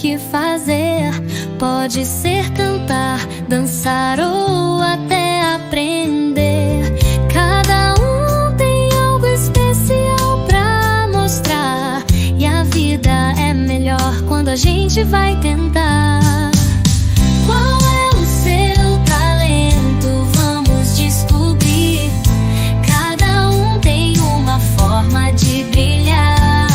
que fazer. Pode ser cantar, dançar ou até aprender. Cada um tem algo especial pra mostrar, e a vida é melhor quando a gente vai tentar. Qual é o seu talento? Vamos descobrir. Cada um tem uma forma de brilhar.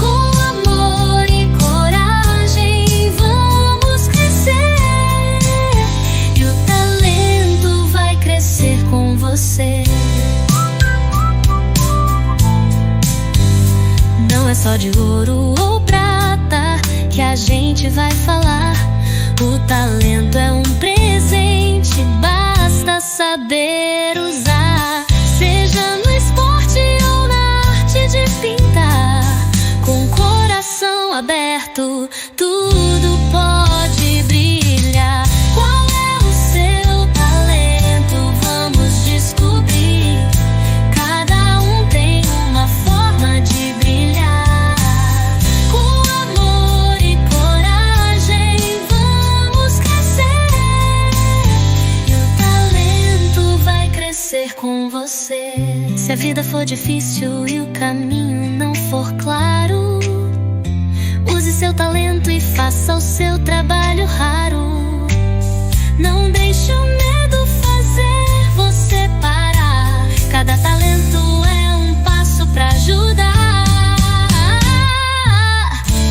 Com amor e coragem vamos crescer, e o talento vai crescer com você. Não é só de ouro ou prata que a gente vai falar. O talento é um presente, basta saber usar. Seja no esporte ou na arte de pintar, com o coração aberto, tudo pode brilhar. Qual é o seu talento? Vamos descobrir. Cada um tem uma forma de brilhar. Com amor e coragem vamos crescer, e o talento vai crescer com você. Se a vida for difícil e o caminho não for claro, use seu talento e faça o seu trabalho raro. Não deixe o medo fazer você parar. Cada talento é um passo pra ajudar.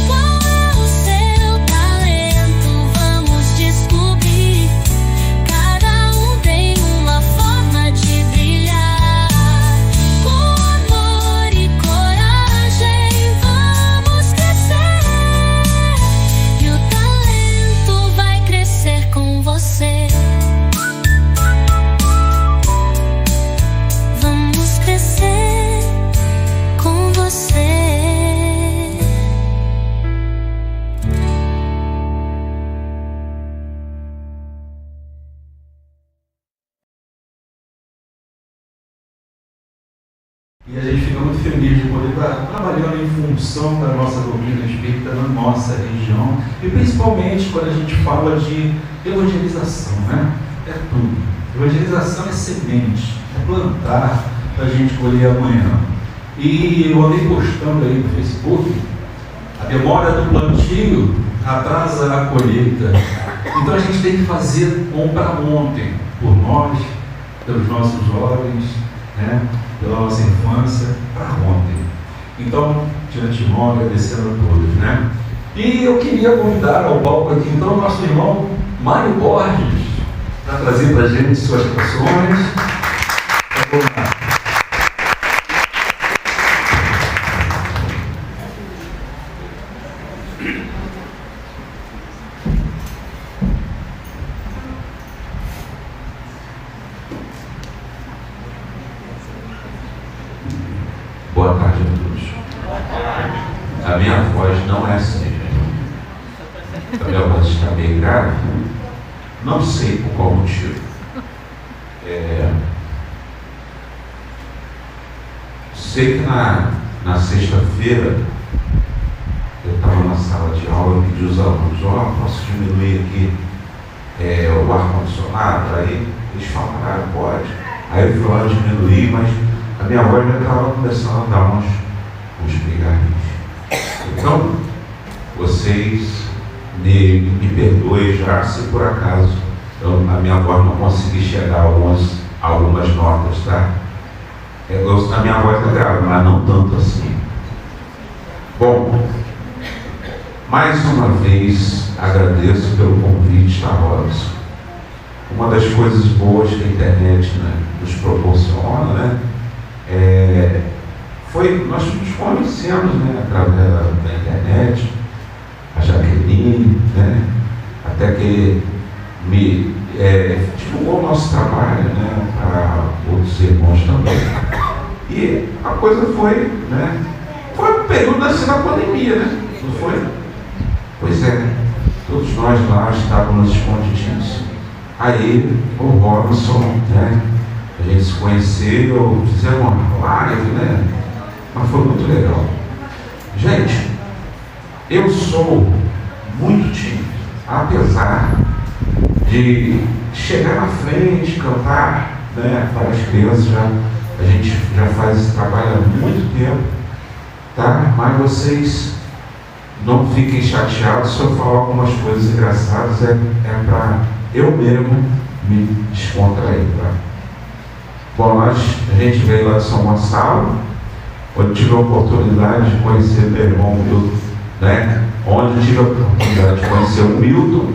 Qual é o seu talento? Vamos descobrir. Cada um tem uma forma de brilhar. Com amor e coragem vamos crescer, e o talento vai crescer com você. Vamos crescer com você. E a gente fica muito feliz de poder estar trabalhando em função da nossa doutrina espírita na nossa região, e principalmente quando a gente fala de evangelização, né? É tudo. Evangelização é semente, é plantar para a gente colher amanhã. E eu andei postando aí no Facebook: a demora do plantio atrasa a colheita. Então a gente tem que fazer bom para ontem, por nós, pelos nossos jovens, né? Pela nossa infância, para ontem. Então, de antemão, agradecendo a todos, né? E eu queria convidar ao palco aqui, então, o nosso irmão Mário Borges, para trazer para a gente suas canções. Vamos lá. Boa tarde a todos. A minha voz não é assim. A minha voz está meio grave. Não sei por qual motivo. Sei que na sexta-feira eu estava na sala de aula e pedi aos alunos: posso diminuir aqui o ar-condicionado? Aí eles falaram: pode. Aí eu fui lá diminuir, mas a minha voz já estava começando a dar uns pigarrinhos. Então, vocês me perdoem já se por acaso a minha voz não conseguir chegar a algumas notas, tá? A minha voz está grave, mas não tanto assim. Bom, mais uma vez agradeço pelo convite, tá, Robson? Uma das coisas boas que a internet, né, nos proporciona, né? Nós nos conhecemos, né, através da internet, a Jaqueline, né, até que me divulgou o nosso trabalho, né, para outros irmãos também. E a coisa foi, né, foi um período assim da pandemia, né, não foi? Pois é, todos nós lá estávamos escondidinhos. Aí o Robson, né, a gente se conheceu, fizemos uma live, né? Mas foi muito legal. Gente, eu sou muito tímido, apesar de chegar na frente, cantar, né, para as crianças. A gente já faz esse trabalho há muito tempo, tá? Mas vocês não fiquem chateados se eu falar algumas coisas engraçadas, é para eu mesmo me descontrair, tá? Bom, a gente veio lá de São Gonçalo, onde tive a oportunidade de conhecer meu irmão Milton, né? Onde tive a oportunidade de conhecer o Milton.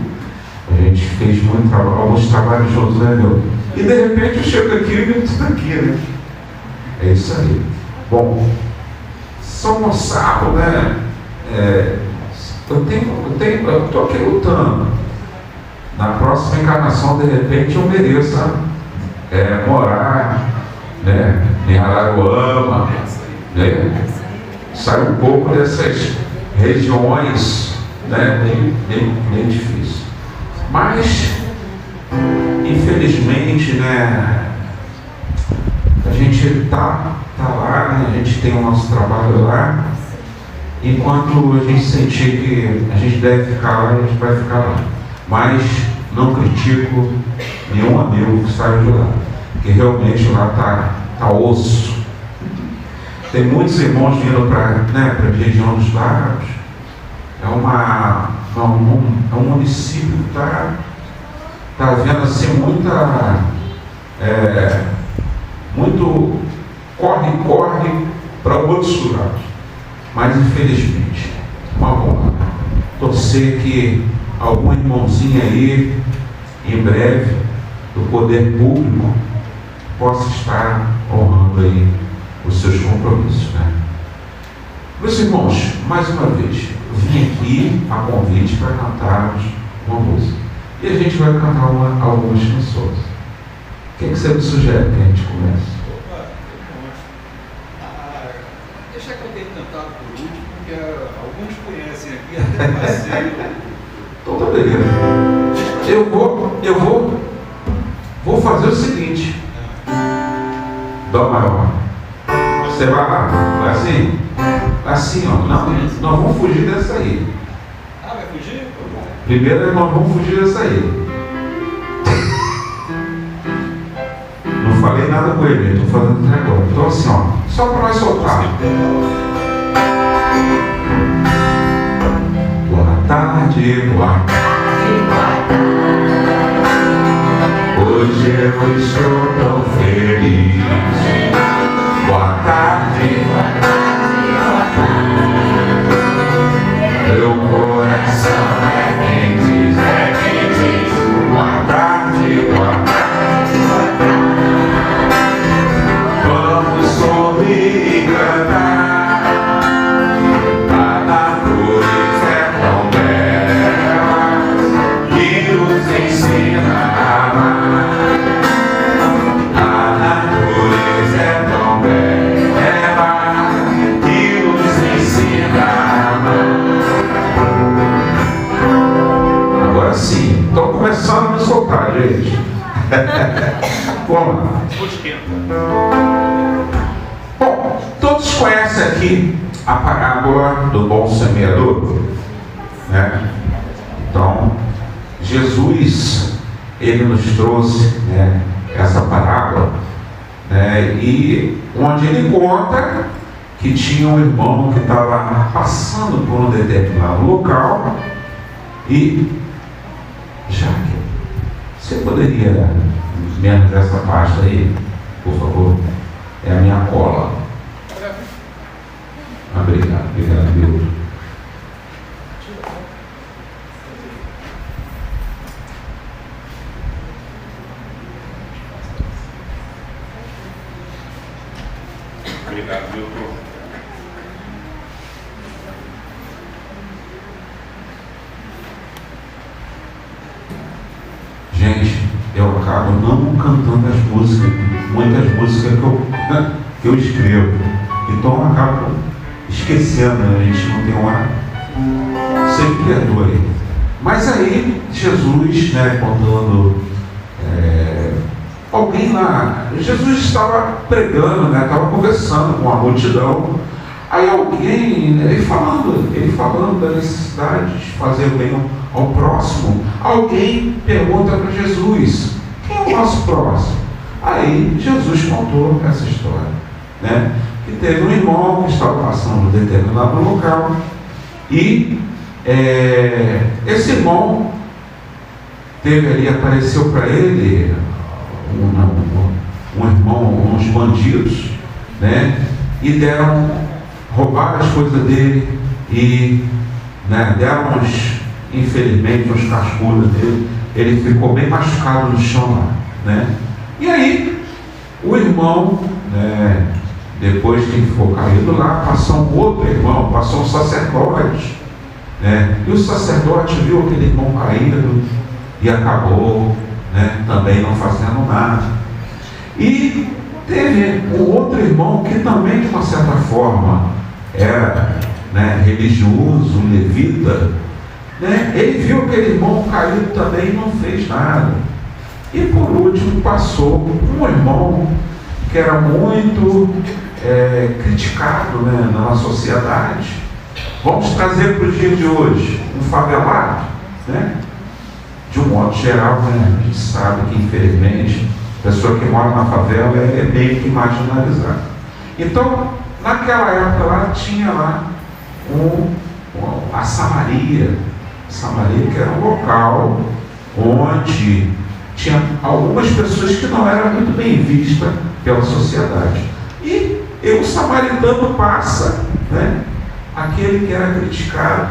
A gente fez alguns trabalhos juntos, né, Milton? E de repente eu chego aqui e o Milton está aqui, né? É isso aí. Bom, São Gonçalo, né? Eu estou aqui lutando. Na próxima encarnação, de repente, eu mereça morar, né, em Araruama, né? Sair um pouco dessas regiões, né, bem difícil. Mas, infelizmente, né, a gente está lá, né, a gente tem o nosso trabalho lá. Enquanto a gente sentir que a gente deve ficar lá, a gente vai ficar lá. Mas não critico nenhum amigo que saiu de lá, porque realmente lá está osso. Tem muitos irmãos vindo para a região dos lagos. É um município que está havendo assim muito corre para outros lugares. Mas infelizmente, uma bomba. Torcer que algum irmãozinho aí, em breve, do poder público, possa estar honrando aí os seus compromissos, né? Meus irmãos, mais uma vez, eu vim aqui a convite para cantarmos uma música. E a gente vai cantar algumas canções. O que você me sugere que a gente comece? Deixa que eu tenho cantado por último, porque alguns conhecem aqui, até passei. Então tá beleza. Vou fazer o seguinte. Dó maior. Você vai lá, vai assim? Assim, ó. Não, nós vamos fugir dessa aí. Ah, vai fugir? Primeiro nós vamos fugir dessa aí. Não falei nada com ele, estou fazendo até agora. Então assim, ó, só para nós soltar. Boa tarde, boa tarde, boa tarde. Hoje eu estou tão feliz. Boa tarde, boa tarde, boa tarde. Meu coração quem diz. Boa tarde, boa tarde, boa tarde. Vamos sorrir e cantar. A natureza é tão bela que nos ensina a amar. A natureza é tão bela que nos ensina a amar. Agora sim, estou começando a me soltar, gente. Vamos lá. Bom, todos conhecem aqui a parábola do bom semeador, né? Então, Jesus, ele nos trouxe, né, essa parábola, né, e onde ele conta que tinha um irmão que estava passando por um determinado local e, Jaque, você poderia me arranjar essa pasta aí, por favor? É a minha cola. Obrigado, Milton. Obrigado, Milton. Gente, eu acabo não cantando as músicas, muitas músicas que eu escrevo. Então eu acabo esquecendo, né? A gente não tem uma. Sempre perdoe. Mas aí, Jesus, né, contando. Alguém lá, Jesus estava pregando, né, estava conversando com a multidão. Aí alguém, ele falando da necessidade de fazer o bem ao próximo, alguém pergunta para Jesus: quem é o nosso próximo? Aí Jesus contou essa história, né? Que teve um irmão que estava passando por determinado local e esse irmão teve ali, apareceu para ele um irmão, uns bandidos, né? E roubaram as coisas dele e, né, deram infelizmente uns cascudos dele. Ele ficou bem machucado no chão lá, né? E aí o irmão, né, depois que ficou caído lá, passou um outro irmão, passou um sacerdote, né? E o sacerdote viu aquele irmão caído e acabou, né, também não fazendo nada. E teve um outro irmão que também, de uma certa forma, era, né, religioso, levita, né? Ele viu aquele irmão caído também e não fez nada. E por último passou um irmão que era muito criticado, né, na sociedade. Vamos trazer para o dia de hoje um favelado, né? De um modo geral, né, a gente sabe que infelizmente a pessoa que mora na favela é meio que marginalizada. Então, naquela época lá tinha lá a Samaria, que era um local onde tinha algumas pessoas que não eram muito bem vistas pela sociedade. E o samaritano passa, né? Aquele que era criticado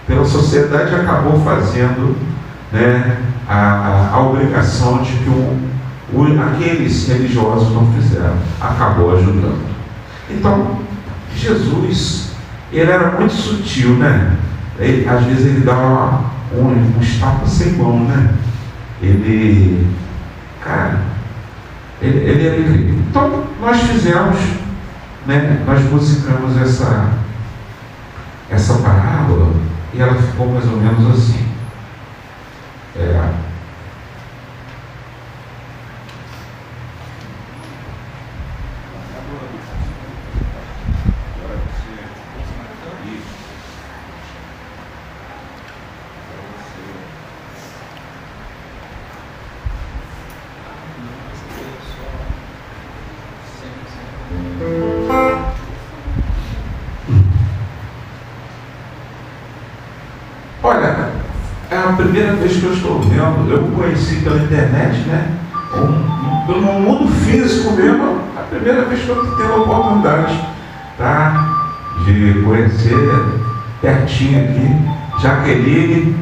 pela sociedade acabou fazendo, né, a obrigação de que aqueles religiosos não fizeram, acabou ajudando. Então, Jesus, ele era muito sutil, né? Às vezes ele dá uns tapas sem mão, né? Ele era incrível. Então, nós fizemos, né? Nós musicamos essa parábola e ela ficou mais ou menos assim. Olha, é a primeira vez que eu estou vendo. Eu conheci pela internet, né? No mundo físico mesmo, a primeira vez que eu tenho a oportunidade, tá? De conhecer pertinho aqui Jaqueline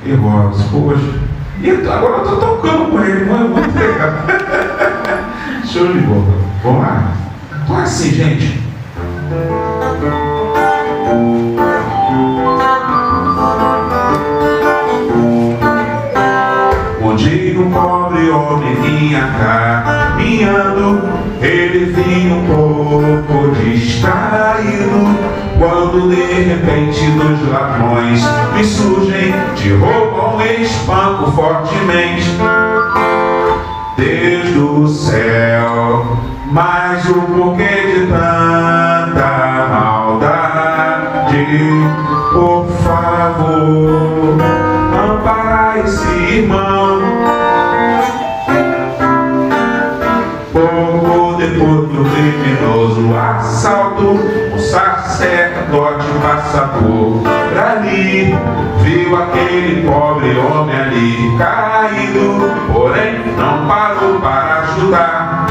e Rosa. Poxa, e agora eu estou tocando com ele, não é muito legal. Show de bola. Vamos lá. Então é assim, gente. Um dia um pobre homem vinha caminhando, ele vinha um pouco distraído, quando de repente 2 ladrões lhe surgem, te roubam e espancam fortemente. Deus do céu, mas o porquê de tanta maldade? Por favor, ampara esse irmão. Pouco depois do criminoso assalto, o sacerdote passa por ali, viu aquele pobre homem ali caído, porém não parou para ajudar.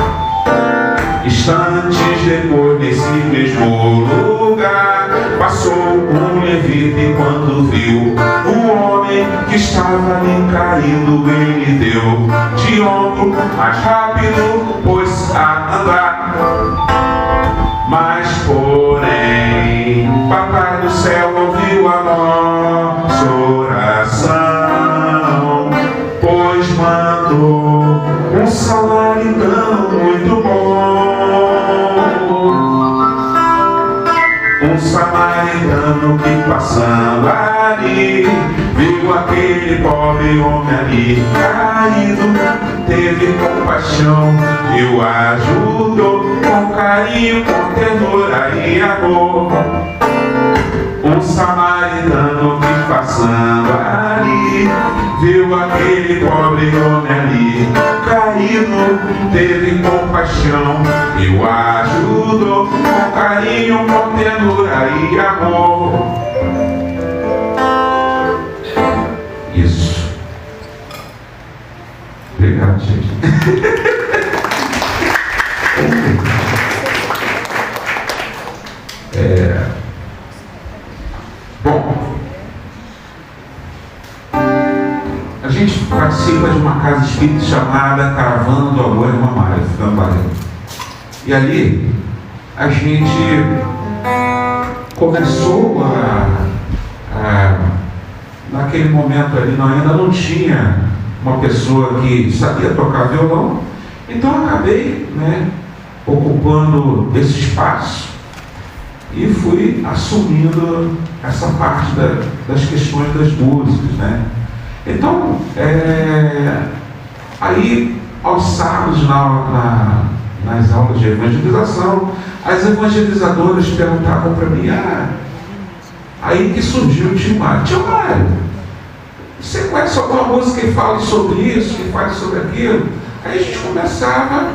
Instantes depois, nesse mesmo lugar, passou um levita e quando viu o homem que estava ali caído, ele deu de ombro mais rápido, pôs a andar. Mas porém, Papai do céu ouviu a nossa oração, pois mandou um samaritano muito bom. Um samaritano que passando ali viu aquele pobre pobre homem ali caído teve compaixão e o ajudou com carinho, com ternura e amor. Um samaritano que passando ali viu aquele pobre homem ali caído, teve compaixão e o ajudou com carinho, com ternura e amor. Isso. Obrigado, gente. Bom, a gente participa de uma casa espírita chamada Caravana do Amor e Mamãe, ficando valendo. E ali a gente começou naquele momento ali, ainda não tinha uma pessoa que sabia tocar violão, então eu acabei, ocupando esse espaço e fui assumindo essa parte das questões das músicas, Então, aí aos sábados nas aulas de evangelização, as evangelizadoras perguntavam para mim, aí que surgiu o tio Mário. Tio Mário, você conhece alguma música que fala sobre isso, que fala sobre aquilo? Aí a gente começava,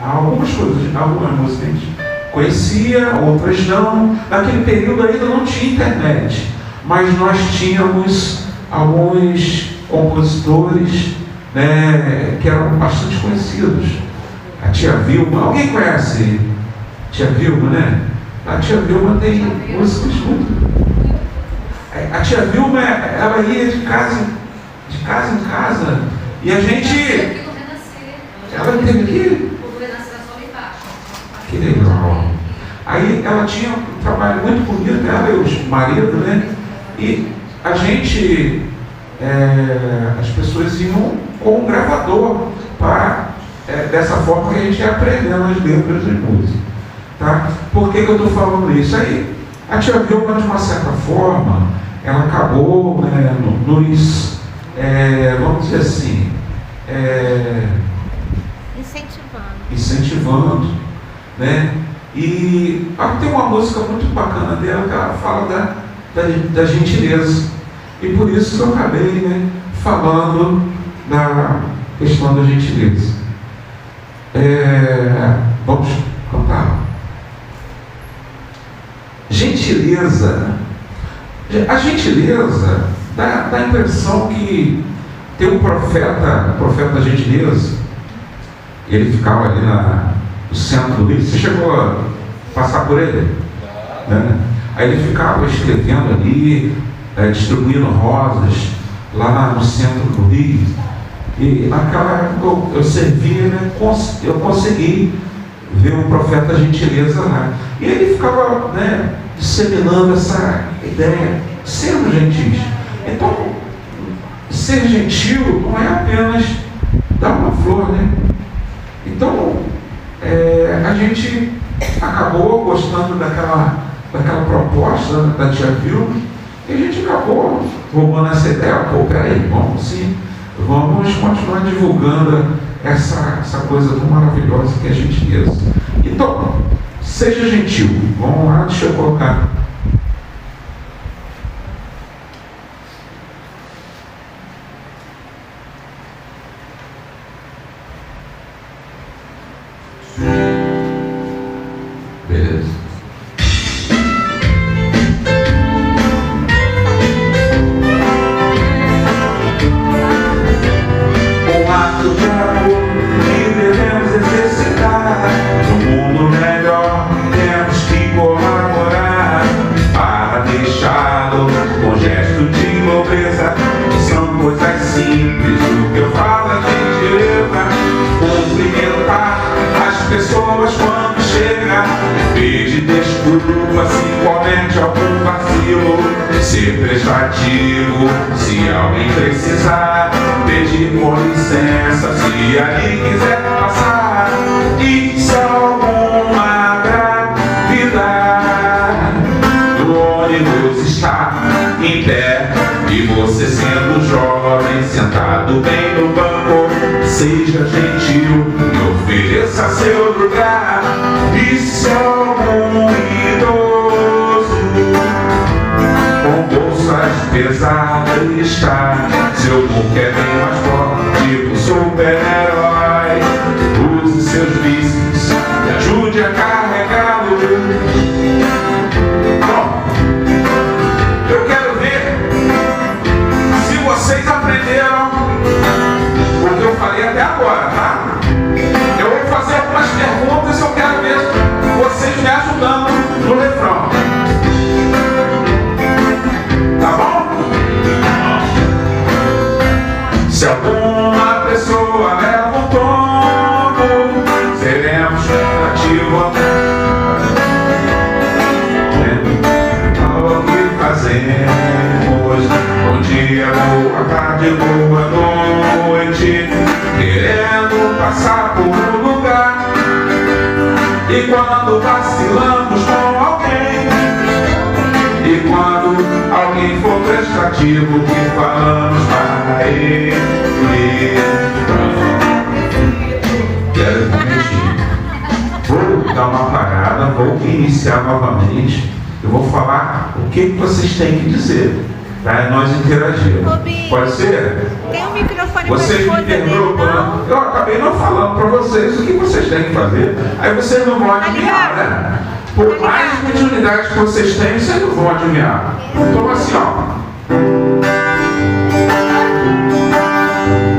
algumas coisas, algumas músicas a gente conhecia, outras não. Naquele período ainda não tinha internet, mas nós tínhamos alguns compositores, que eram bastante conhecidos. A tia Vilma, alguém conhece tia Vilma, A tia Vilma tem músicas muito. A tia Vilma, ela ia de casa em casa, e a gente. Ela teve aqui? Que legal. Aí ela tinha um trabalho muito bonito, ela e os maridos, E a gente, as pessoas iam com um gravador para, dessa forma que a gente ia aprendendo as letras de música. Tá? Por que eu estou falando isso? Aí a tia Vilma, de uma certa forma, ela acabou vamos dizer assim, incentivando, E tem uma música muito bacana dela que ela fala da gentileza. E por isso que eu acabei, falando da questão da gentileza. Vamos cantar. Gentileza. A gentileza dá a impressão que tem um profeta, o profeta da gentileza, ele ficava ali no centro do Rio. Você chegou a passar por ele? Aí ele ficava escrevendo ali, distribuindo rosas lá no centro do Rio. E naquela época eu servia, eu consegui ver o profeta da gentileza lá. E ele ficava disseminando essa ideia, sendo gentis. Então, ser gentil não é apenas dar uma flor, Então, a gente acabou gostando daquela proposta da tia Vilma, e a gente acabou roubando essa ideia. Peraí, vamos continuar divulgando essa coisa tão maravilhosa que é a gentileza. Então, seja gentil. Vamos lá, deixa eu colocar. Beleza. Um ato de amor que devemos exercitar. No mundo melhor temos que colaborar para deixá-lo com gesto de nobreza. São coisas simples, o que eu falo é gentileza. Cumprimentar as pessoas quando chega, pedir desculpa se comete algum vacilo, ser prestativo se alguém precisar, pedir com licença se ali quiser passar, e se alguma gravidade do ônibus está em pé, E você sendo jovem, sentado bem no banco, seja gentil e ofereça seu lugar. E se algum idoso com bolsas pesadas está, seu book é bem mais forte que o super-herói, use seus bíceps e ajude a carregá-lo. Bom, eu quero ver se vocês aprenderam o que eu falei até agora, tá? Eu vou fazer algumas perguntas e eu quero ver vocês me ajudando no refrão. Tá bom? Se alguma pessoa leva um tombo, seremos ativos. O que fazemos? Bom dia, boa tarde, boa noite, querendo passar por um lugar. E quando vacilamos com alguém, e quando alguém for prestativo, que falamos para ele. Quero um momentinho. Vou dar uma parada, vou iniciar novamente. Eu vou falar o que vocês têm que dizer, para nós interagirmos. Pode ser? Tem um microfone Vocês me perguntam, eu acabei não falando para vocês o que vocês têm que fazer. Aí vocês não vão adivinhar, né? Por mais mediunidade que vocês têm, vocês não vão adivinhar. Então assim, ó.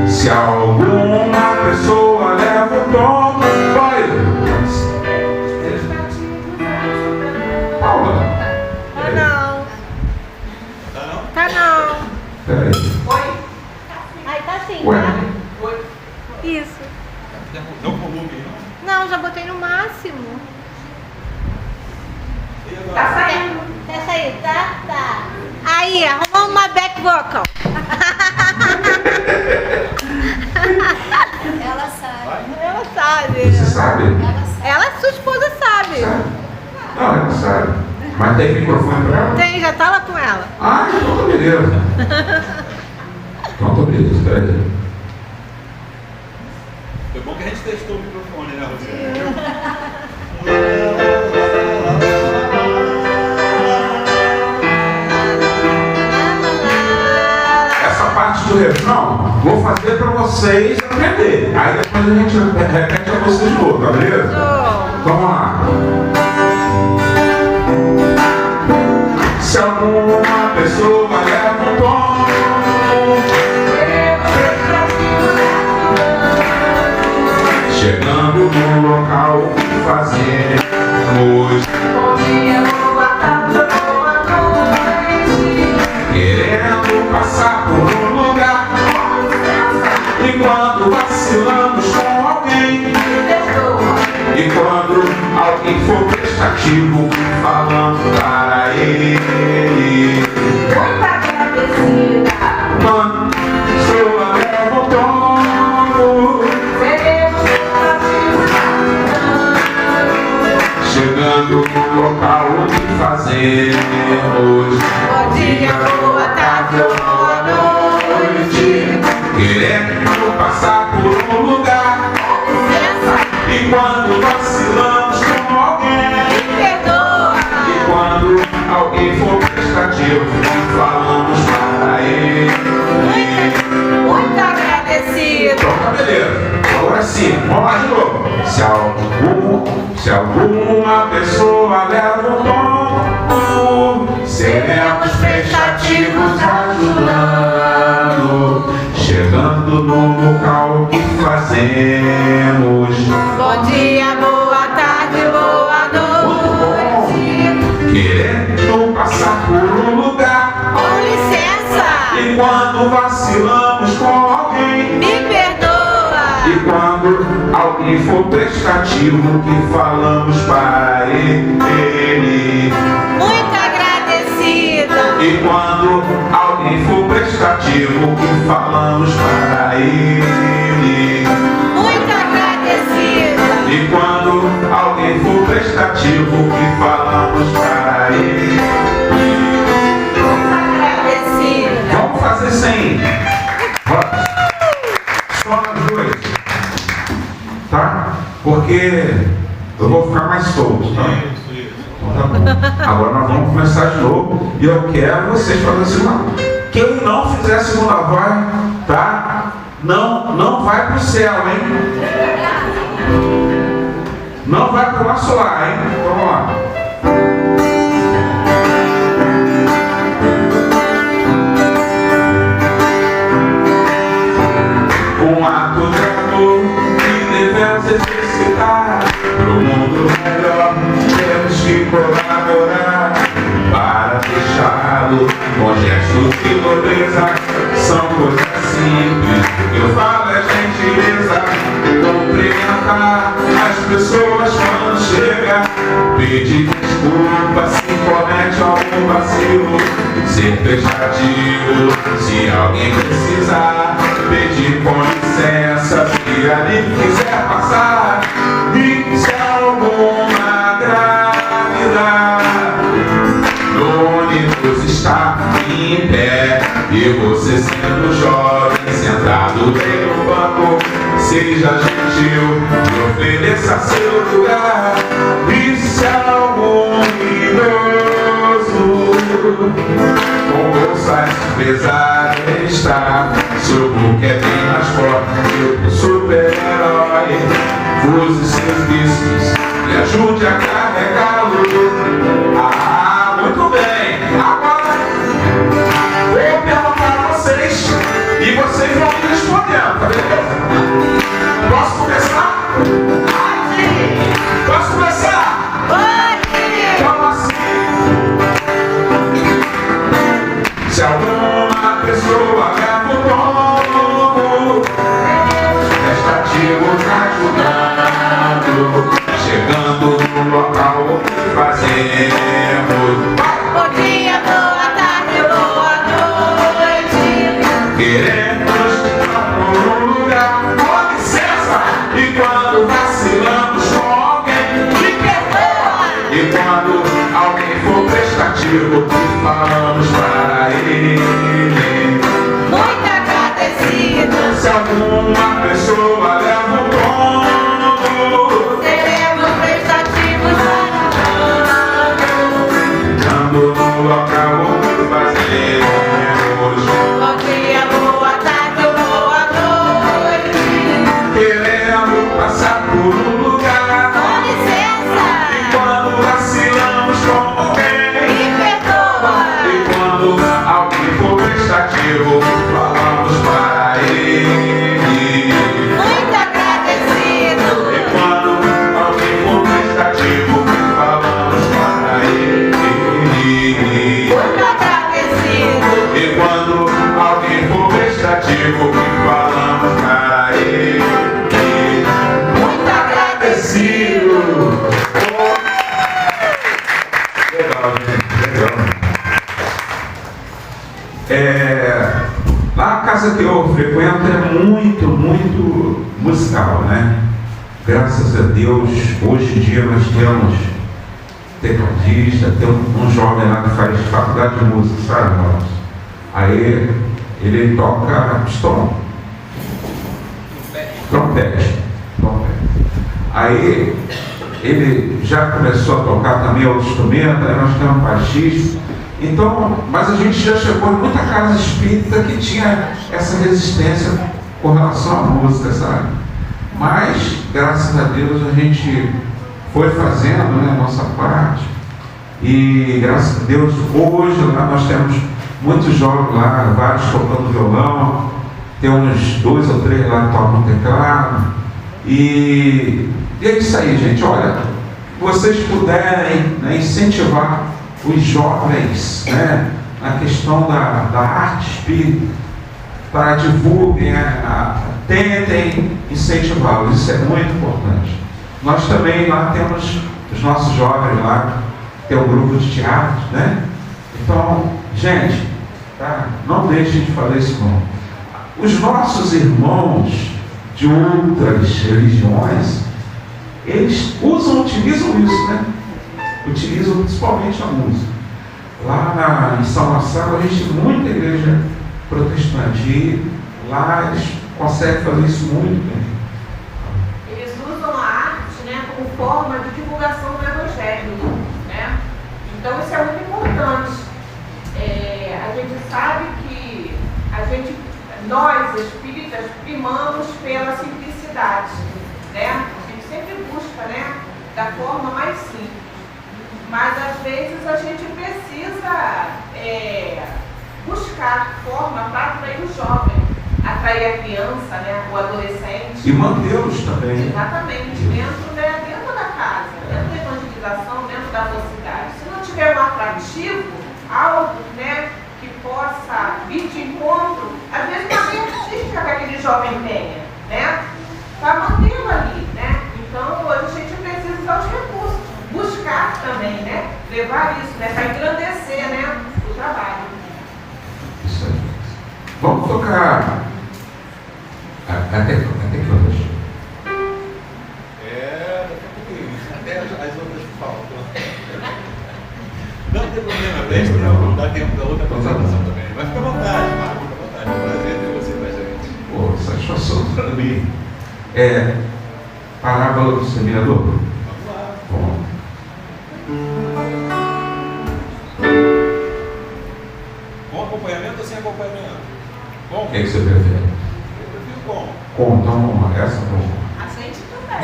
Se alguma pessoa leva o tom, vai. Paula. Tá não. Tá não. Peraí. Aí tá sim, Ué. tá? Isso. Não volume, Não, já botei no máximo. Tá saindo. Tá saindo, tá? Tá. Aí, arrumou uma back vocal. Ela sabe. Ela sabe. Você sabe? Ela, sua esposa sabe. Sabe? Não, ela sabe. Mas tem microfone pra ela? Tem, já tá lá com ela. Ah, então tá beleza. Então tá beleza, peraí. Foi bom que a gente testou o microfone, né, Rosana? Essa parte do refrão, vou fazer pra vocês aprenderem. Aí depois a gente repete a vocês de novo, tá beleza? Vamos lá. Se alguma pessoa leva um tombo, chegando no local, o que fazemos? Bom dia, boa tarde, boa noite. Querendo passar por um lugar, e quando vacilamos com alguém, e quando alguém for prestativo, falando para ele. Muito agradecida. Mano, sua leva o tombo, Seremos chegando no local, o que fazemos? Bom dia, boa tarde, boa noite. Querendo passar por um lugar, e quando vacilamos com alguém, Perdoa. e quando alguém for prestativo, falamos para ele. Muito agradecida. Então tá beleza. Agora sim, vamos lá de novo. Se alguma pessoa leva um tombo, seremos prestativos ajudando, chegando no local que fazemos. Bom dia, boa tarde, boa noite. Querendo passar por um lugar, Com licença. e quando vacilamos com alguém, Me perdoa. e quando alguém for prestativo, que falamos para ele. Muito agradecida. E quando alguém for prestativo, que falamos para ele. Muito agradecida. E quando alguém for prestativo, que falamos para ele. Agradecida. Vamos porque eu vou ficar mais solto, tá? Então tá bom. Agora nós vamos começar de novo e eu quero vocês fazerem a segunda. Quem não fizer a segunda voz, tá? Não vai pro céu, hein? Não vai pro nosso lar, hein? Então vamos lá. Um ato de amor que devemos exercitar. Pro mundo melhor temos que colaborar para deixá-lo com gestos de nobreza. São coisas simples, eu falo é gentileza. Cumprimentar as pessoas quando chega, pedir desculpa se comete algum vacilo, ser prestativo se alguém precisar, pedir com licença se ali quiser passar, e se alguma grávida no ônibus está em pé e você sendo jovem sentado bem no banco, seja gentil e ofereça seu lugar. E se algum idoso com bolsas pesadas está, seu book é bem mais forte que o super-herói, use seus discos e ajude a carregá-lo. Muito bem, agora vou perguntar a vocês e vocês vão me respondendo, tá beleza? Posso começar? Posso começar? Então assim, se alguma pessoa leva o tombo, prestativos ajudando, chegando no local o que fazemos. Bom dia, boa tarde, boa noite. Queremos estar no lugar, com licença. E quando vacilamos com alguém, Me perdoa. e quando alguém for prestativo, falamos para ele. Muito agradecido. Se alguma pessoa leva um tombo, Seremos prestativos dando no local o que fazemos. Bom dia, boa tarde, boa noite. Queremos passar por um lugar, Com e licença. quando vacilamos com alguém, Me perdoa. e quando alguém for prestativo, falamos para ele. Muito agradecido. E quando alguém for prestativo, falamos para ele. Muito agradecido. E quando alguém for prestativo, falamos para ele. Muito agradecido. Legal, gente, legal. Lá a casa que eu frequento é muito musical, né? Graças a Deus, hoje em dia nós temos tecladista, tem um jovem lá que faz faculdade de música, sabe, irmãos? Aí ele toca pistão, trompete. Aí ele já começou a tocar também outro instrumento, aí nós temos um baixista. Então, mas a gente já chegou em muita casa espírita que tinha essa resistência com relação à música, sabe? Mas, graças a Deus, a gente foi fazendo, né, a nossa parte. E, graças a Deus, hoje lá nós temos muitos jovens lá, vários tocando violão, tem uns 2 ou 3 lá que tocam teclado. E é isso aí, gente. Olha, se vocês puderem, né, incentivar os jovens, né, na questão da arte espírita, para divulguem, tentem incentivá-los, isso é muito importante. Nós também lá temos os nossos jovens lá, tem um grupo de teatro, né? Então, gente, tá? Não deixem de fazer isso não. Os nossos irmãos de outras religiões, eles utilizam isso, né? Utilizam principalmente a música. Lá em São Marcelo a gente tem muita igreja protestante e lá eles conseguem fazer isso muito bem. Eles usam a arte, espíritas primamos pela simplicidade, né? A gente sempre busca, né, da forma mais simples. Mas às vezes a gente precisa buscar forma para atrair o jovem, atrair a criança, né, o adolescente. E mantê-los também. Exatamente, dentro da casa, dentro da evangelização, dentro da mocidade. Se não tiver um atrativo, algo, né, que possa vir de encontro, às vezes uma veia artística que aquele jovem tenha, né, para mantê-lo ali, né. Então hoje a gente precisa usar os recursos, buscar também, né, levar isso, né, para engrandecer, né, o trabalho. Isso aí. Vamos tocar até que horas? Daqui a pouquinho. Até as outras faltam. Não tem problema, Deus, não. Dá tempo da outra apresentação também. Mas fica à vontade, Marco, fica à vontade. É um prazer ter você com a gente. Pô, satisfação para mim. Parábola do semeador. Vamos lá. Bom. Com acompanhamento ou sem acompanhamento? Bom? O que você prefere? Eu prefiro bom. Bom, então vamos lá. Essa não. A gente também.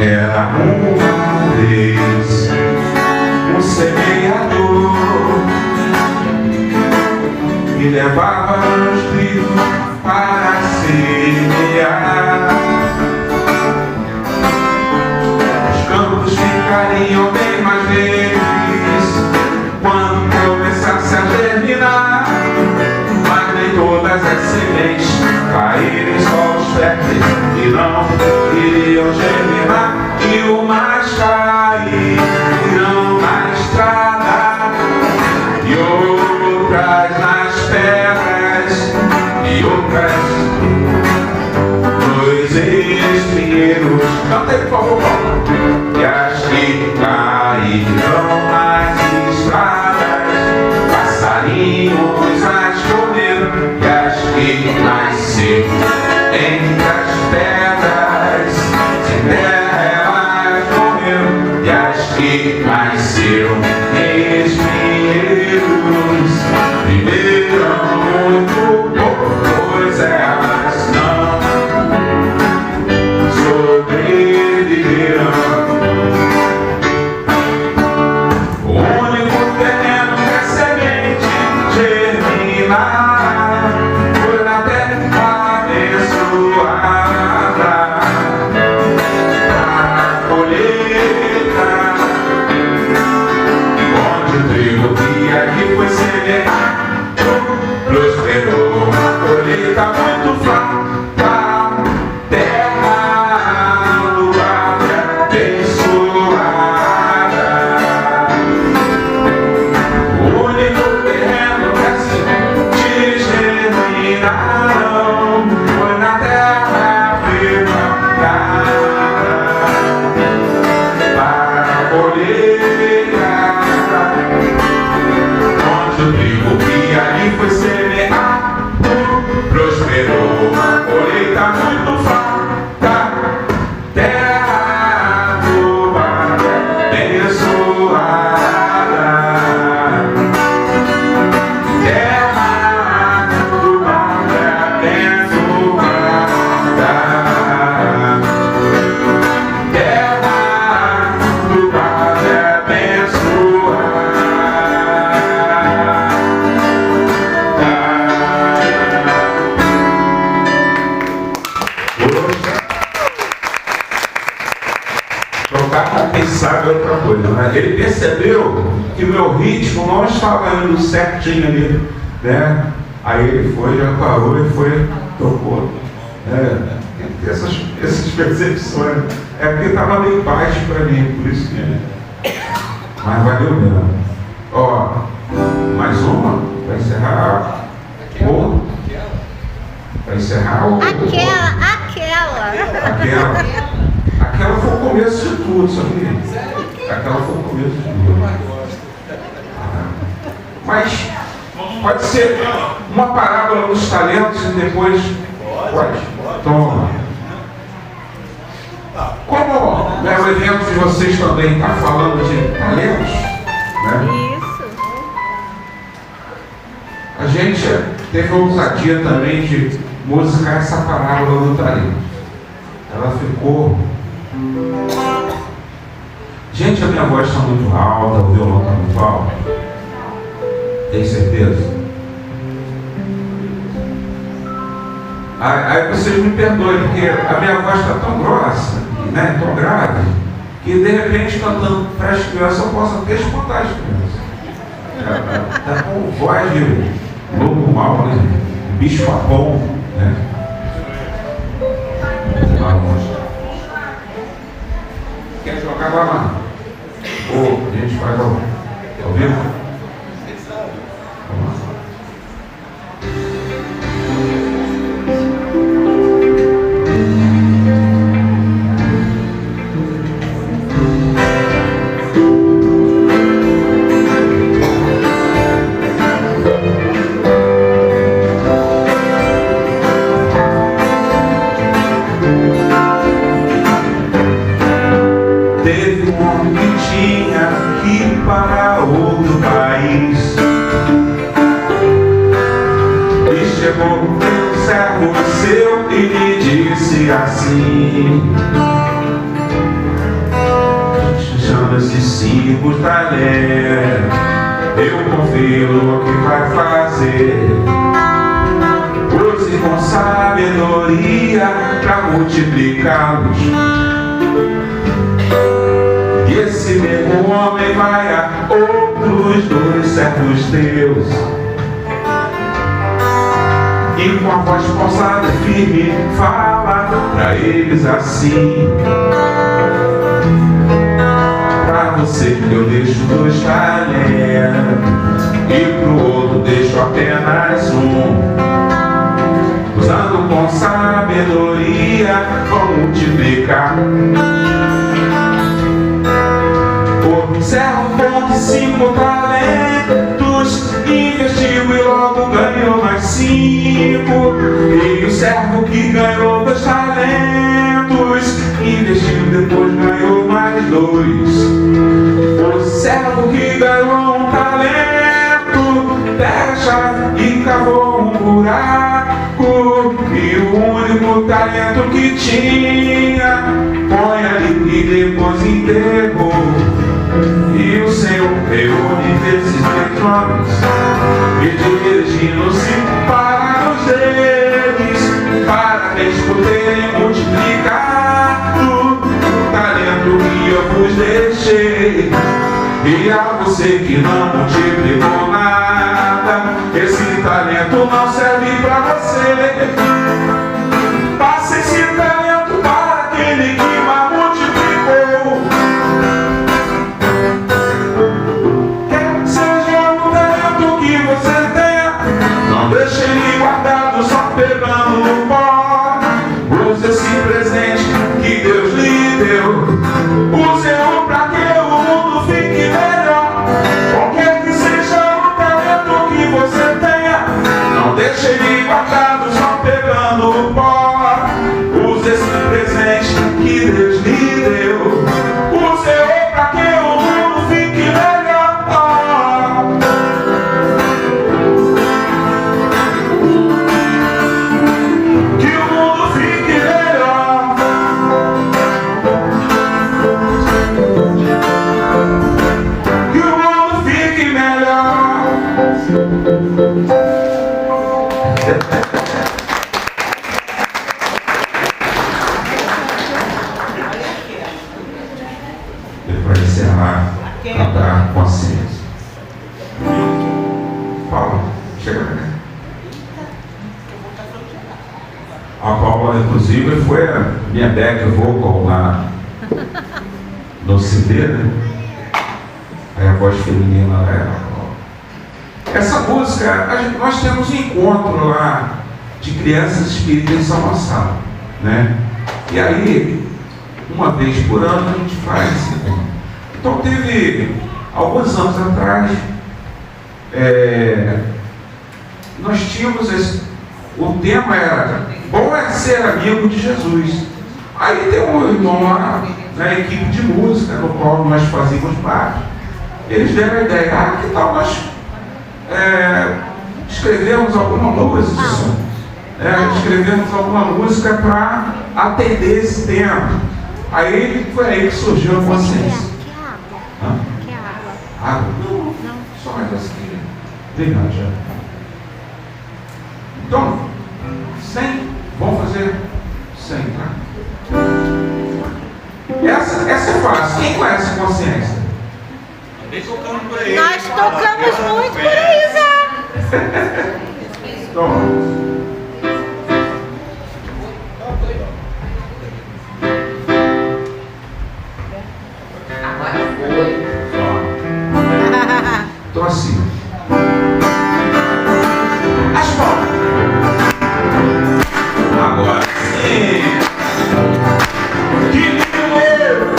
Era uma vez um semeador que levava os filhos para semear. Os campos ficariam bem mais verdes quando começasse a germinar, mas nem todas as sementes caírem em solos férteis e não iriam germinar. E umas caíram na estrada e outras nas pedras e outras nos espinheiros. Canta, por favor, e as que caíram nas estradas, passarinhos as comeram. E as que nasceram entre as pedras, sem terra elas morreram. E as que nasceram em espinheiros viveram muito pouco, pois elas não sobreviveram. O único terreno que a semente germinar foi na terra abençoada. A colheita, onde o trigo que aqui foi semeado prosperou. A colheita muito farta, terra louvada, abençoada. O único terreno que assim germinaram foi na terra preparada para a colheita, onde o trigo que ali foi semeado prosperou. A colheita muito farta, terra louvada, abençoada. Terra louvada, abençoada. Terra louvada, abençoada. Tocar, quem sabe, é outra coisa, né? Ele percebeu que o meu ritmo não estava indo certinho ali, né? Aí ele foi, já parou e foi, tocou. Tem que ter essas percepções. É porque estava bem baixo para mim, por isso que. Mas valeu mesmo. Ó, mais uma para encerrar. Para encerrar o. Aquela foi o começo de tudo, sabia? Aquela foi o começo de tudo. Mas pode ser uma parábola dos talentos e depois. Pode. Toma. Como o evento de vocês também está falando de talentos, né? Isso. A gente teve a ousadia também de musicar essa parábola do talento. Ela ficou... Gente, a minha voz está muito alta, o violão está muito alto. Tem certeza? Aí vocês me perdoem, porque a minha voz está tão grossa, né, tão grave, que de repente cantando para as crianças eu posso até espantar as crianças. Está com voz de lobo mau, né? Bicho papão, né? Quer jogar lá? Ou a gente faz ao vivo? Vamos lá. Teve um homem que tinha que ir para outro país, e chegou um servo seu e lhe disse assim: chama-se 5 talentos, eu confio no que vai fazer. Use com sabedoria para multiplicá-los. E esse mesmo homem vai a outros 2 servos teus, e com a voz pausada e firme fala para eles assim: para você eu deixo 2 talentos, e pro outro deixo apenas 1. Usando com sabedoria vou multiplicar. O servo bom de 5 talentos investiu e logo ganhou mais 5. E o servo que ganhou 2 talentos investiu e depois ganhou mais 2. O servo que ganhou 1 talento pega a chave e cavou um buraco, e o único talento que tinha põe ali e depois enterrou. E o Senhor reúne esses 3 homens e dirigindo-se para os deles, para eles poderem multiplicar o talento que eu vos deixei. E a você que não multiplicou nada, esse talento não serve para você. Passe esse talento para aquele que mais multiplicou. Quer que seja um talento que você tenha, não deixe ele guardado só pegando no pó. Use esse presente que Deus lhe deu, use-o para que o mundo fique melhor. Qualquer que seja o talento que você tenha, não deixe ele guardado só pegando no pó. Use esse presente que Deus lhe deu, use-o para que o mundo fique melhor. Que o mundo fique melhor. Que o mundo fique melhor. E para encerrar, cantar consciência. Paula, chega pra cá. A Paula, inclusive, foi a minha back vocal lá no CD, né? Aí a voz feminina lá era a Paula. Essa música, nós temos um encontro lá de crianças espíritas em São Gonçalo, né? E aí, uma vez por ano a gente faz esse encontro. Então teve alguns anos atrás, nós tínhamos o tema era bom é ser amigo de Jesus. Aí tem um irmão lá na equipe de música, no qual nós fazíamos parte. eles deram a ideia, que tal nós escrevemos alguma música, escrevemos alguma música para atender esse tempo. Aí foi aí que surgiu a consciência. Quer água? Água? Não, só mais assim. Obrigado, já. Então, 100, vamos fazer 100, tá? Essa é fácil. Quem conhece consciência? Andei tocando por aí. Nós tocamos muito por aí já. Então, então assim. As palmas. Agora sim. Que lindo!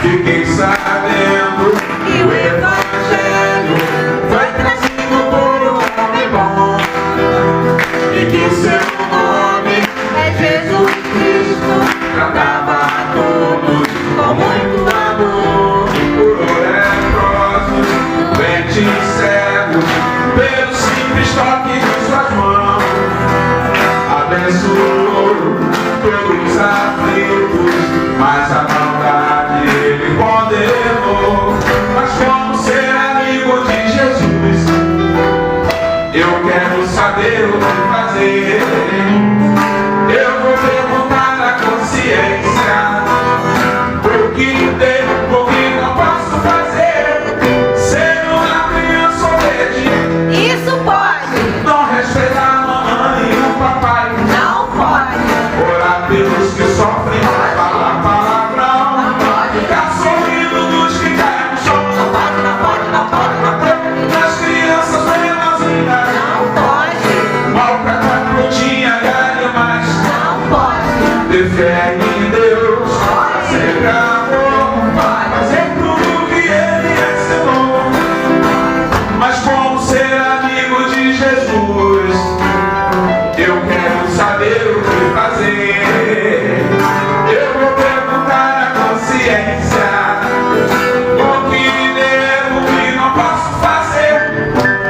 Fiquei sabendo que o Evangelho foi trazido por um homem bom e que o seu nome é Jesus Cristo. Tratava a todos com muito amor, curou leprosos, doentes, cegos, pelo simples toque de suas mãos. Abençoou todos os aflitos, mas a maldade ele condenou. Mas como ser amigo de Jesus? Eu quero saber o que fazer. Eu vou perguntar à consciência o que devo, o que não posso fazer. Ser uma criança obediente, Isso pode. não respeitar a mamãe e o papai, Não pode. orar pelos que sofrem, falar palavrão, ficar sorrindo dos que caem no chão, Não pode, não pode, não pode, não pode. das crianças menorzinhas, Não pode. maltratar frutinha e animais, Não pode. ter fé em Deus, ser amor, fazer tudo que Ele ensinou. Mas como ser amigo de Jesus? Eu quero saber o que fazer. Eu vou perguntar à consciência o que devo e não posso fazer.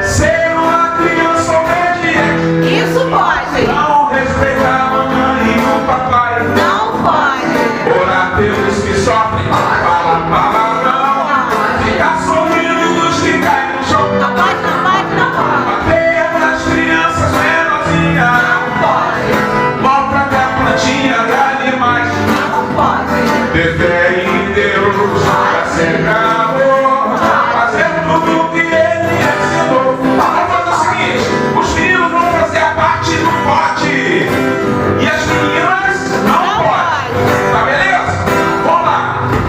Ser uma criança obediente, Isso pode. não respeitar a mamãe e o papai, Não pode. orar pelos que sofrem, falar palavrão, ficar sorrindo dos que caem no chão, Não pode, não pode, não pode. bater nas crianças menorzinhas, Não pode. maltratar plantinha de animais, Não pode. ter fé em Deus, ser amor, fazer tudo o que Ele ensinou. Vamos fazer o seguinte: os meninos vão fazer a parte do pote e as meninas não podem. Tá beleza? Vamos lá.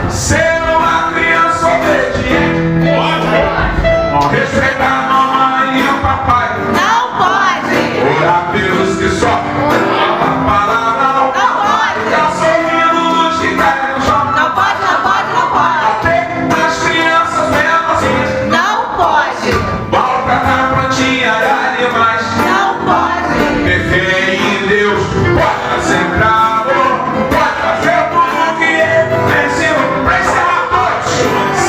Ser uma criança obediente, pode. Respeitar a mamãe e o papai, Não pode. orar pelos que sofrem, falar palavrão, Não pode. ficar sorrindo dos que caem no chão, Não pode, não pode, não pode. bater nas crianças menorzinhas, Não pode. maltratar plantinha e animais, Não pode. ter fé em Deus, pode ser amor, pode fazer tudo o que Ele ensinou. Pra encerrar todos,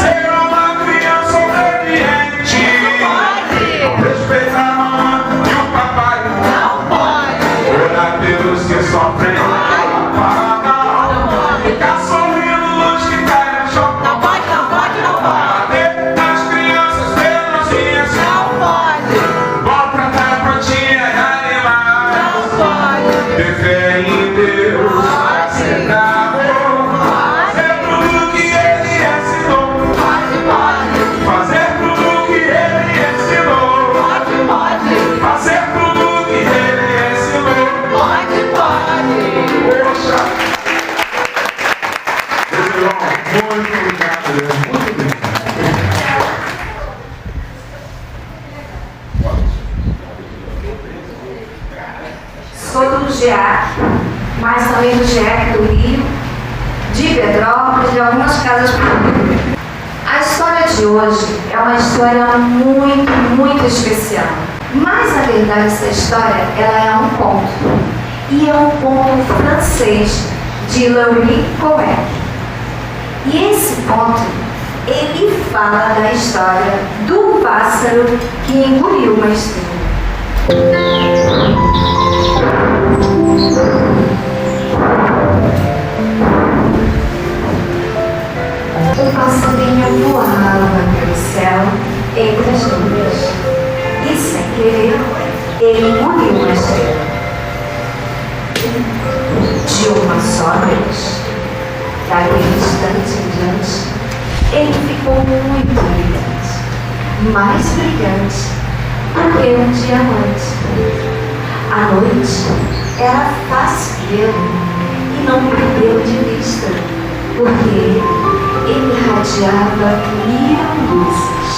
ser uma criança obediente, Pode. respeitar a mamãe e o papai, Não pode. orar pelos que sofrem, falar mal, ficar sorrindo dos que caem no chão, Não pode, não pode, não pode. bater nas crianças menorzinhas, Não pode. maltratar plantinha e animais, Não pode. ter fé em Deus, ser amor, fazer tudo que Ele ensinou, Pode, fazer tudo que Ele ensinou, pode. fazer tudo que Ele ensinou. Pode, pode. Poxa! Muito obrigado, muito obrigado. Sou do GEAC, mas também do GEAC do Rio, de Petrópolis, de algumas casas públicas. A história de hoje é uma história muito, muito especial. Mas, na verdade, essa história, ela é um conto. E é um conto francês de Laurie Cohen. E esse conto, ele fala da história do pássaro que engoliu uma estrela. Um passarinho voava pelo céu entre as nuvens e, sem querer, ele engoliu uma estrela. De uma só vez, daquele instante em diante, ele ficou muito brilhante, mais brilhante do que um diamante. A noite era fácil vê-lo e não perdê-lo de vista, porque ele irradiava 1000 luzes.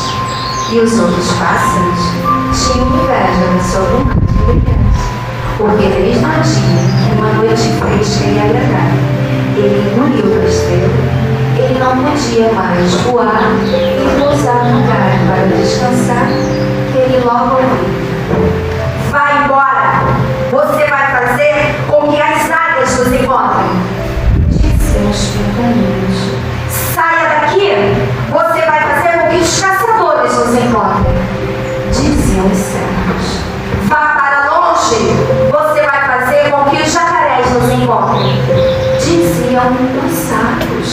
E os outros pássaros tinham inveja da sua vontade brilhante, porque desde o dia que uma noite fresca e agradável ele engoliu a estrela, ele não podia mais voar e pousar no lugar para descansar, que ele logo ouviu: vai embora! Você vai fazer com que as águias nos encontrem! Disseram os pintainhos: saia daqui! Você vai fazer com que os caçadores nos encontrem! Diziam os servos: vá para longe! Você vai fazer com que os jacarés nos encontrem! Diziam os sapos: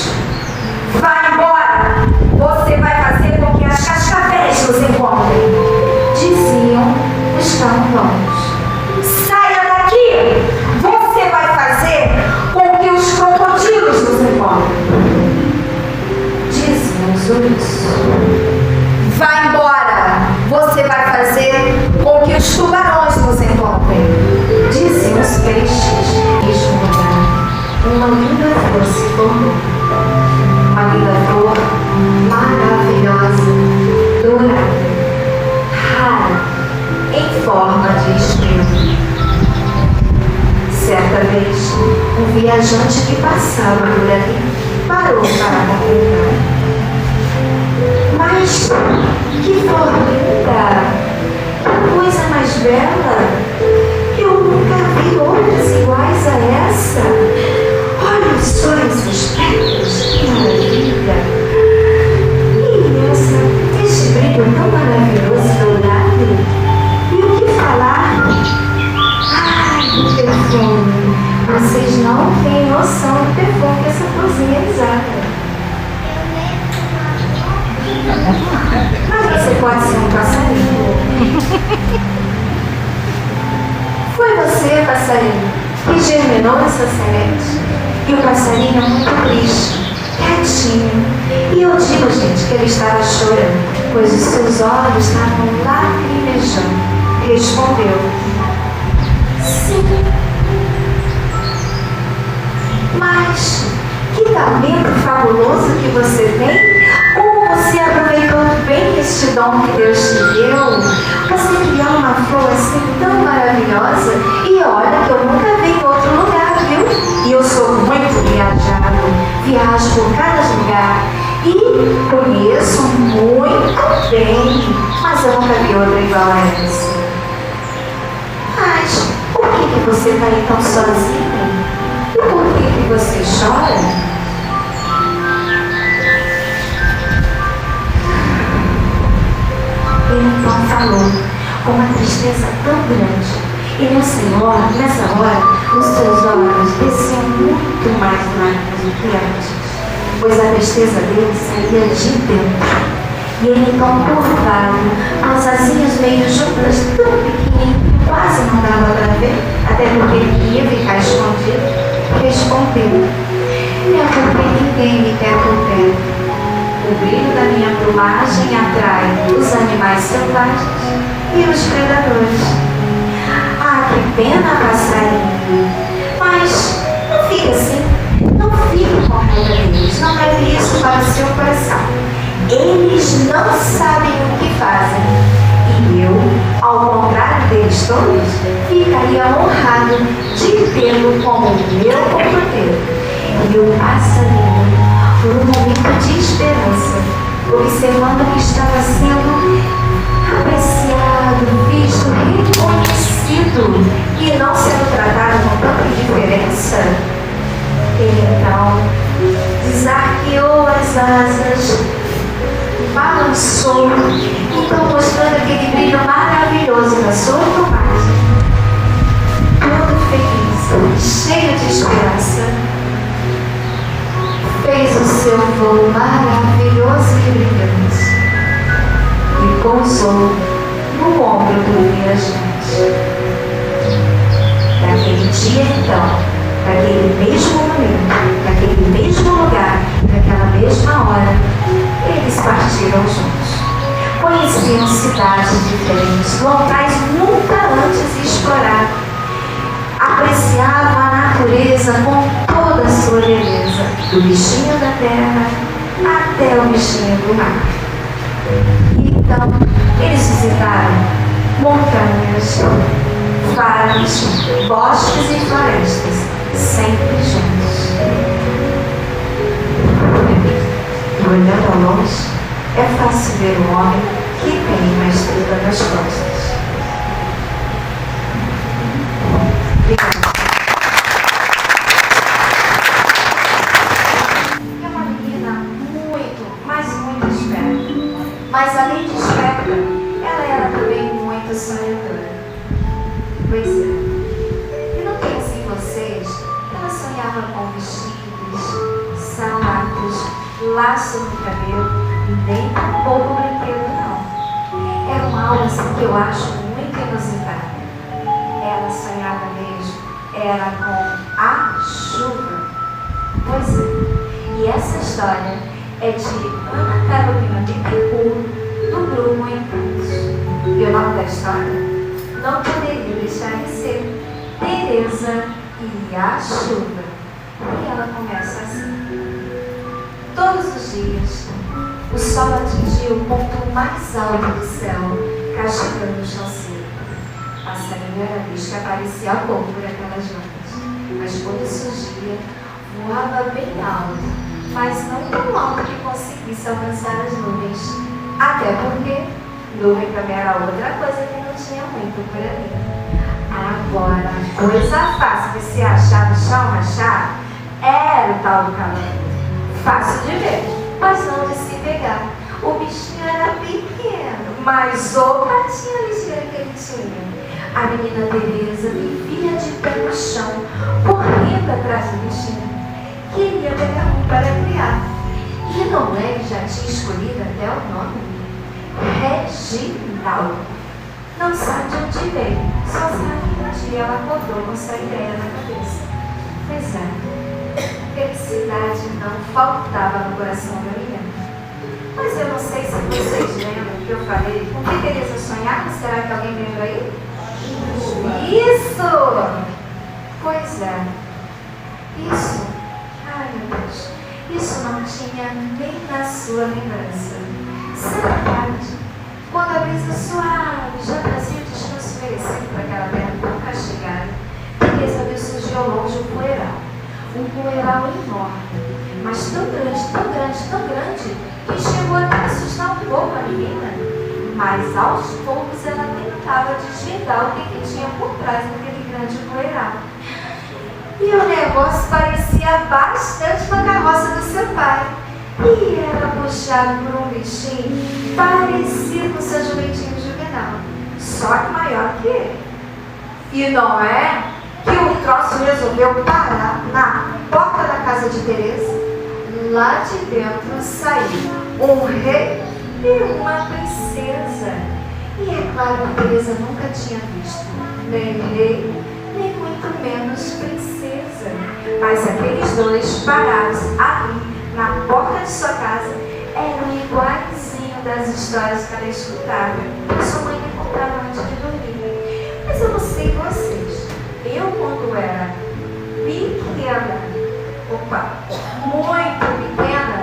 vá embora! Você vai fazer com que as cascavéis nos encontrem! Diziam os camundongos: saia daqui! Você vai fazer com que os crocodilos nos encontrem! Diziam os ursos: vá embora! Você vai fazer com que os tubarões nos encontrem! Diziam os peixes. Uma linda flor se formou. Uma linda flor maravilhosa, dourada, rara, em forma de estrela. Certa vez, um viajante que passava por ali parou para contemplar. Mas que flor linda! Que coisa mais bela! Eu nunca vi outras iguais a essa! Olha os olhos, os pés, que maravilha! E este brilho tão maravilhoso e dourado! E o que falar? Ai, que perfume! Vocês não têm noção do perfume que essa florzinha exala. Mas você pode ser um passarinho. Foi você, passarinho, que germinou essa semente. E o passarinho é muito triste, quietinho. E eu digo, gente, que ele estava chorando, pois os seus olhos estavam lacrimejando. Respondeu: sim. Mas que talento fabuloso que você tem! Como você aproveitou bem este dom que Deus te deu! Você criou uma flor assim tão maravilhosa, e olha que eu nunca vi em outro lugar, viu? E eu sou muito viajado, viajo por cada lugar e conheço muito bem, mas eu nunca vi outra igual a essa. Mas por que você está aí tão sozinha? E por que você chora? Ele então falou com uma tristeza tão grande. E meu Senhor, nessa hora, os seus olhos desciam muito mais lágrimas do que antes, pois a tristeza dele saía de dentro. E ele então curvado, as asinhas meio juntas, tão pequenininho, quase não dava para ver, até porque ele queria ficar escondido, respondeu: meu bem, ninguém me quer por perto. O brilho da minha plumagem atrai os animais selvagens e os predadores. Ah, que pena, passarinho. Mas não fique assim. Não fique com raiva deles. Não leve isso para o seu coração. Eles não sabem o que fazem. E eu, ao contrário deles todos, ficaria honrado de tê-lo como meu companheiro. E o passarinho, por um momento de esperança, observando que estava sendo apreciado, visto, reconhecido e não sendo tratado com tanta indiferença, ele então desarqueou as asas, balançou, então mostrando aquele brilho maravilhoso da sua plumagem, todo feliz, cheio de esperança, fez o seu voo maravilhoso e brilhante e pousou no ombro do viajante. Naquele dia então, naquele mesmo momento, naquele mesmo lugar, naquela mesma hora, eles partiram juntos. Conheciam cidades diferentes, locais nunca antes explorados. Apreciavam a natureza com toda a sua beleza, do bichinho da terra até o bichinho do mar. Então, eles visitaram montanhas, vales, bosques e florestas, sempre juntos. E olhando ao longe, é fácil ver um homem que tem uma estrela nas costas. É uma menina muito, mas muito esperta. Mas além de esperta, ela era também muito sonhadora. Pois é. E não pense em vocês, ela sonhava com vestidos, sapatos, laço no cabelo e nem um pouco brinquedo não. Era uma aula assim que eu acho muito inusitada. Ela sonhava mesmo, era com a chuva. Pois é, e essa história é de Ana Carolina Bittencourt, do grupo Encantos. E o nome da história não poderia deixar de ser Teresa e a Chuva. E ela começa assim. Todos os dias, o sol atingia o ponto mais alto do céu, castigando o chão seco. Passarinho era bicho que aparecia a pouco por aquelas nuvens, mas quando surgia, voava bem alto, mas não tão alto que conseguisse alcançar as nuvens. Até porque nuvem também era outra coisa que não tinha muito por ali. Agora, a coisa fácil de se achar no chão rachado era o tal do calor. Fácil de ver, mas não de se pegar. O bichinho era pequeno, mas o patinho ligeiro que ele tinha. A menina Teresa vivia de pé no chão, correndo atrás do bichinho. Queria pegar um para criar. E Noé já tinha escolhido até o nome. Reginaldo. Não sabe de onde veio, só sabe que um dia ela acordou com essa ideia na cabeça. Pois é, felicidade não faltava no coração da menina. Mas eu não sei se vocês lembram que eu falei com que Teresa sonhava. Será que alguém lembra aí? Isso! Pois é. Isso. Ai, meu Deus. Isso não tinha nem na sua lembrança. Certa tarde, quando a brisa suave já trazia o descanso merecido para aquela terra tão castigada, Teresa viu surgir ao longe um poeiral. Um poeiral enorme, mas tão grande, tão grande, tão grande, que chegou até a assustar um pouco a menina. Mas aos poucos ela tentava desvendar o que tinha por trás daquele grande poeiral. E o negócio parecia bastante com a carroça do seu pai. E era puxado por um bichinho parecido com seu jumentinho juvenal, só que maior que ele. E não é que o troço resolveu parar na porta da casa de Teresa. Lá de dentro saiu um rei e uma princesa. E é claro que Teresa nunca tinha visto nem rei, nem muito menos princesa. Mas aqueles dois parados ali na porta de sua casa eram iguaizinho das histórias que ela escutava que sua mãe lhe contava antes de dormir. Mas eu não sei vocês, eu quando era pequena, muito pequena,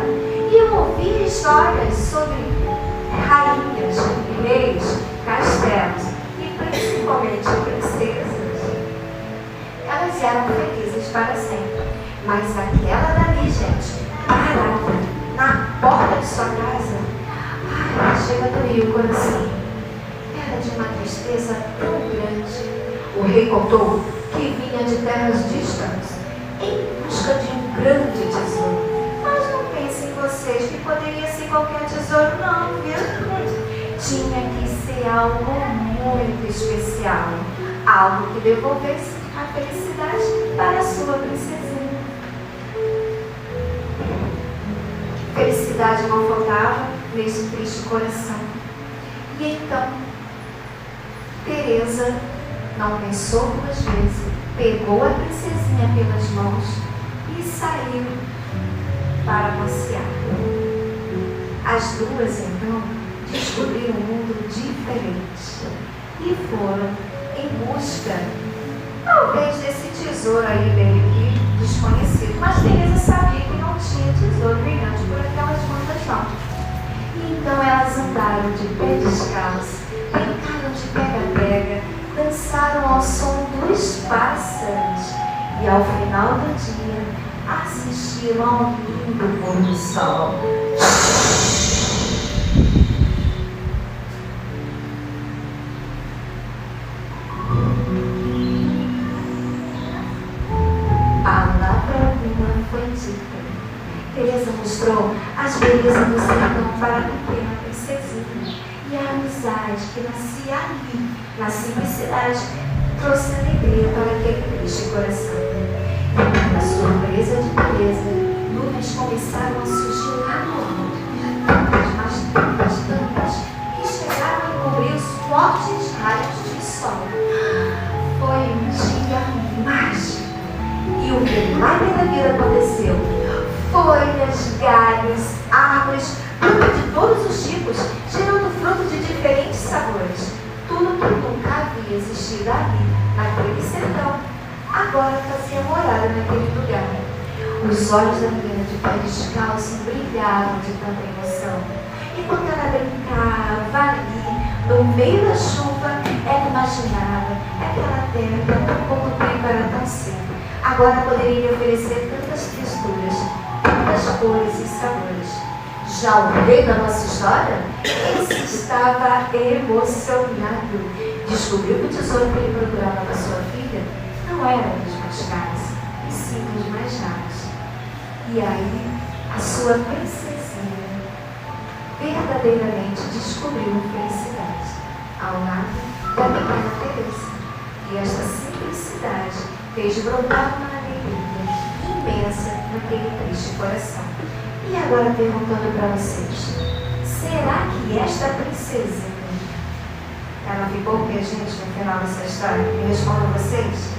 e eu ouvia histórias sobre rainhas, reis, castelos e principalmente princesas. Elas eram felizes para sempre, mas aquela dali, gente, parada na porta de sua casa, ai, chega a doer o coração. tristeza tão grande. O rei contou que vinha de terras distantes, em busca de um grande tesouro. Mas não pensem vocês que poderia ser qualquer tesouro, não, viu? Tinha que ser algo muito especial, algo que devolvesse a felicidade para a sua princesinha. Felicidade não faltava nesse triste coração. E então, Teresa não pensou duas vezes, pegou a princesinha pelas mãos e saiu para passear. As duas, então, descobriram um mundo diferente e foram em busca, talvez, desse tesouro aí meio que desconhecido. Mas Teresa sabia que não tinha tesouro brilhante por aquelas bandas, não. E então elas andaram de pé descalço, brincaram de pega-pega, dançaram ao som dos pássaros e, ao final do dia, assistiram ao lindo pôr do sol. Teresa mostrou as belezas do sertão para a pequena princesinha, e a amizade que nascia ali, na simplicidade, trouxe alegria para aquele triste coração. E na surpresa de Teresa, nuvens começaram a surgir lá no alto, tantas, que chegaram a cobrir os fortes raios de sol. Foi um dia mágico, e o milagre da vida aconteceu. Folhas, galhos, árvores, frutos de todos os tipos, gerando frutos de diferentes sabores. Tudo que nunca havia existido ali, naquele sertão, agora fazia morada naquele lugar. Os olhos da menina de pé descalço brilhavam de tanta emoção. Enquanto ela brincava ali, no meio da chuva, ela imaginava aquela terra que há tão pouco tempo era tão seca. Agora poderia oferecer tantas texturas, tantas cores e sabores. Já o rei da nossa história, esse estava emocionado. Descobriu que o tesouro que ele procurava para sua filha não era dos mais caros, e sim dos mais raros. E aí, a sua princesinha verdadeiramente descobriu felicidade ao lado da pequena Teresa. E esta simplicidade fez brotar uma alegria imensa naquele triste coração. E agora perguntando para vocês, será que esta princesinha, ela ficou com a gente no final dessa história? Me respondam vocês.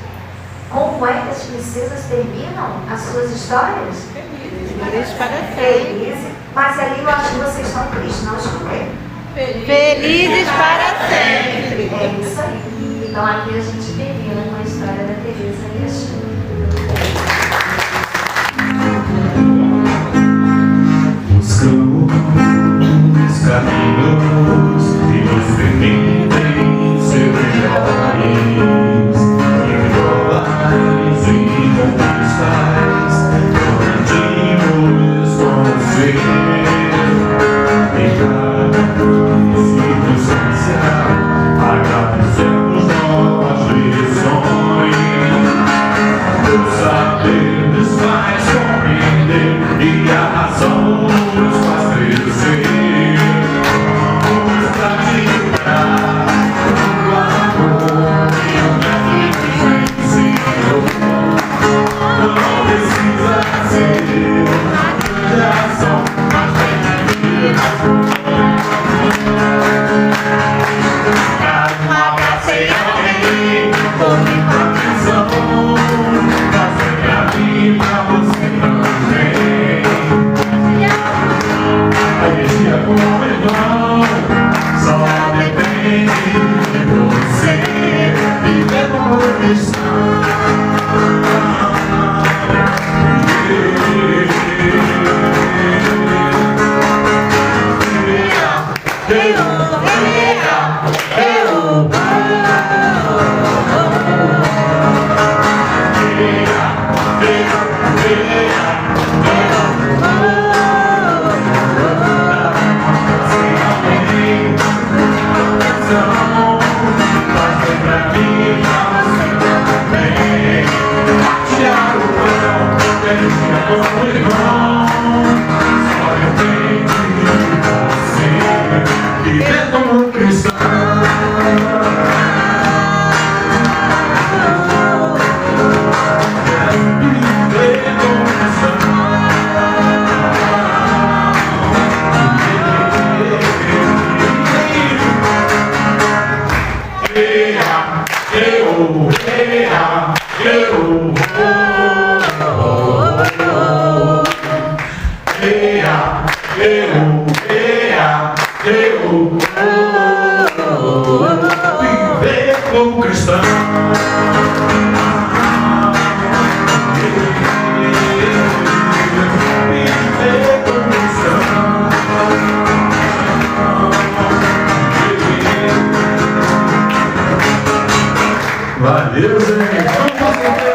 Como é que as princesas terminam as suas histórias? Felizes para sempre. Felizes, mas ali eu acho que vocês estão tristes, não escutei. Felizes para sempre. É isso aí. Então aqui a gente termina com a história da Teresa e a Chico. Buscamos caminhos e nos permitem ser melhores, individuais e conquistas, prometimos conhecer em cada circunstância, agradecemos novas lições. O saber nos faz compreender e a razão nos faz crescer. Vamos praticar o amor e como irmão. Só eu tenho você, viver como cristão. Viver como cristão. Viver como cristão. Valeu, gente.